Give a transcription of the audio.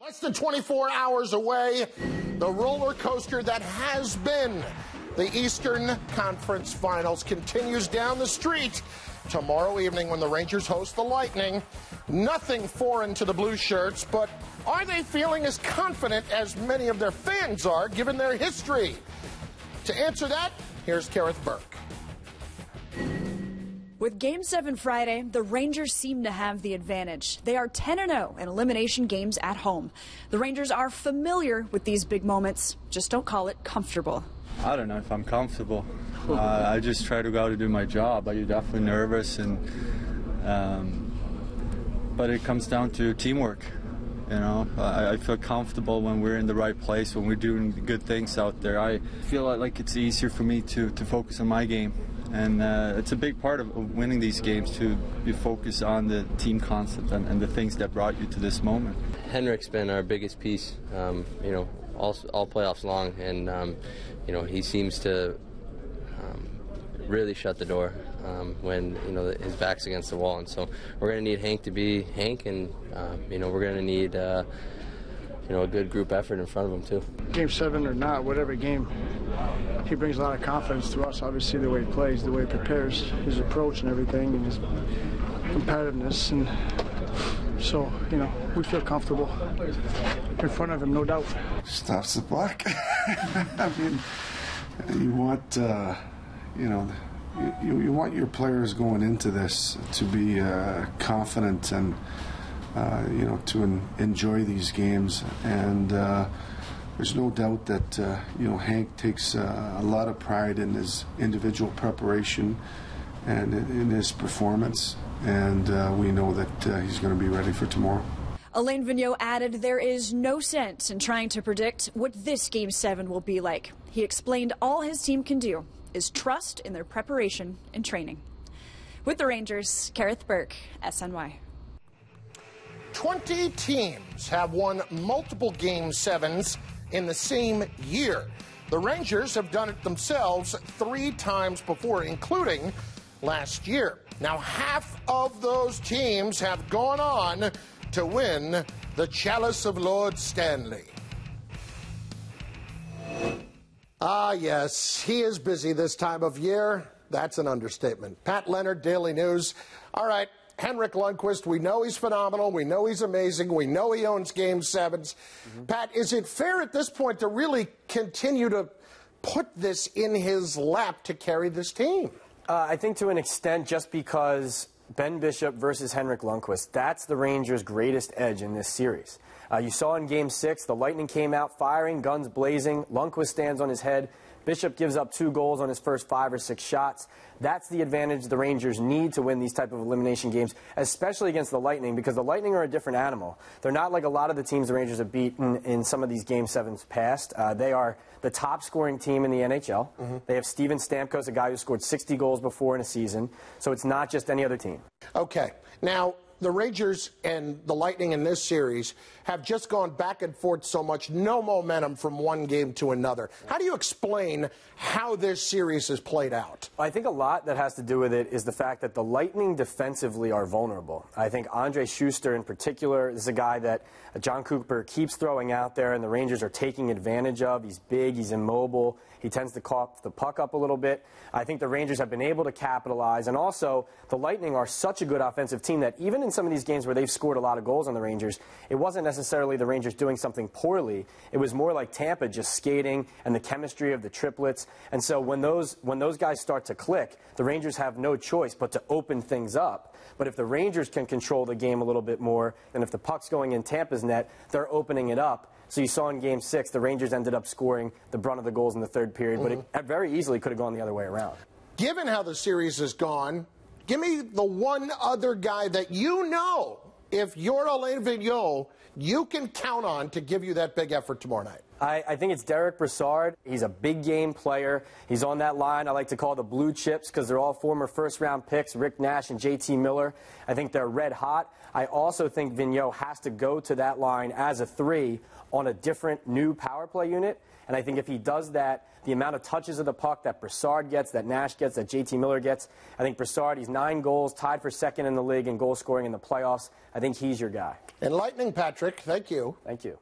Less than 24 hours away, the roller coaster that has been the Eastern Conference Finals continues down the street tomorrow evening when the Rangers host the Lightning. Nothing foreign to the Blue Shirts, but are they feeling as confident as many of their fans are given their history? To answer that, here's Gareth Burke. With Game 7 Friday, the Rangers seem to have the advantage. They are 10-0 in elimination games at home. The Rangers are familiar with these big moments, just don't call it comfortable. I don't know if I'm comfortable. I just try to go out and do my job. I'm definitely nervous, but it comes down to teamwork. You know, I feel comfortable when we're in the right place, when we're doing good things out there. I feel like it's easier for me to focus on my game. And it's a big part of winning these games to be focused on the team concept and the things that brought you to this moment. Henrik's been our biggest piece, you know, all playoffs long, and you know, he seems to really shut the door when, you know, his back's against the wall. And so we're going to need Hank to be Hank, and you know, we're going to need you know, a good group effort in front of him too. Game 7 or not, whatever game, he brings a lot of confidence to us. Obviously, the way he plays, the way he prepares, his approach and everything, and his competitiveness. And so, you know, we feel comfortable in front of him, no doubt. Stops the puck. I mean, you want, you know, you want your players going into this to be confident and, you know, to enjoy these games. And there's no doubt that, you know, Hank takes a lot of pride in his individual preparation and in his performance. And we know that he's going to be ready for tomorrow. Alain Vigneault added there is no sense in trying to predict what this Game 7 will be like. He explained all his team can do is trust in their preparation and training. With the Rangers, Gareth Burke, SNY. 20 teams have won multiple Game 7s in the same year. The Rangers have done it themselves 3 times before, including last year. Now, half of those teams have gone on to win the Chalice of Lord Stanley. Ah, yes, he is busy this time of year. That's an understatement. Pat Leonard, Daily News. All right, Henrik Lundqvist, we know he's phenomenal. We know he's amazing. We know he owns Game 7s. Pat, is it fair at this point to really continue to put this in his lap to carry this team? I think to an extent, just because Ben Bishop versus Henrik Lundqvist, that's the Rangers' greatest edge in this series. You saw in Game 6, the Lightning came out firing, guns blazing. Lundqvist stands on his head. Bishop gives up 2 goals on his first 5 or 6 shots. That's the advantage the Rangers need to win these type of elimination games, especially against the Lightning, because the Lightning are a different animal. They're not like a lot of the teams the Rangers have beaten in some of these Game 7s past. They are the top-scoring team in the NHL. They have Steven Stamkos, a guy who scored 60 goals before in a season. So it's not just any other team. Okay. Now, the Rangers and the Lightning in this series have just gone back and forth so much, no momentum from one game to another. How do you explain how this series has played out? I think a lot that has to do with it is the fact that the Lightning defensively are vulnerable. I think Andre Schuster in particular is a guy that John Cooper keeps throwing out there, and the Rangers are taking advantage of. He's big, he's immobile, he tends to cough the puck up a little bit. I think the Rangers have been able to capitalize, and also the Lightning are such a good offensive team that even in some of these games where they've scored a lot of goals on the Rangers, it wasn't necessarily the Rangers doing something poorly. It was more like Tampa just skating and the chemistry of the triplets. And so when those guys start to click, the Rangers have no choice but to open things up. But if the Rangers can control the game a little bit more, and if the puck's going in Tampa's net, they're opening it up. So you saw in Game 6, the Rangers ended up scoring the brunt of the goals in the 3rd period, but it very easily could have gone the other way around. Given how the series has gone, give me the one other guy that you know, if you're Alain Vigneault, you can count on to give you that big effort tomorrow night. I think it's Derek Brassard. He's a big game player. He's on that line I like to call the blue chips because they're all former first-round picks, Rick Nash and JT Miller. I think they're red hot. I also think Vigneault has to go to that line as a 3 on a different new power play unit. And I think if he does that, the amount of touches of the puck that Brassard gets, that Nash gets, that JT Miller gets, I think Brassard, he's 9 goals, tied for 2nd in the league in goal scoring in the playoffs. I think he's your guy. And Lightning, Patrick. Henrik. Thank you. Thank you.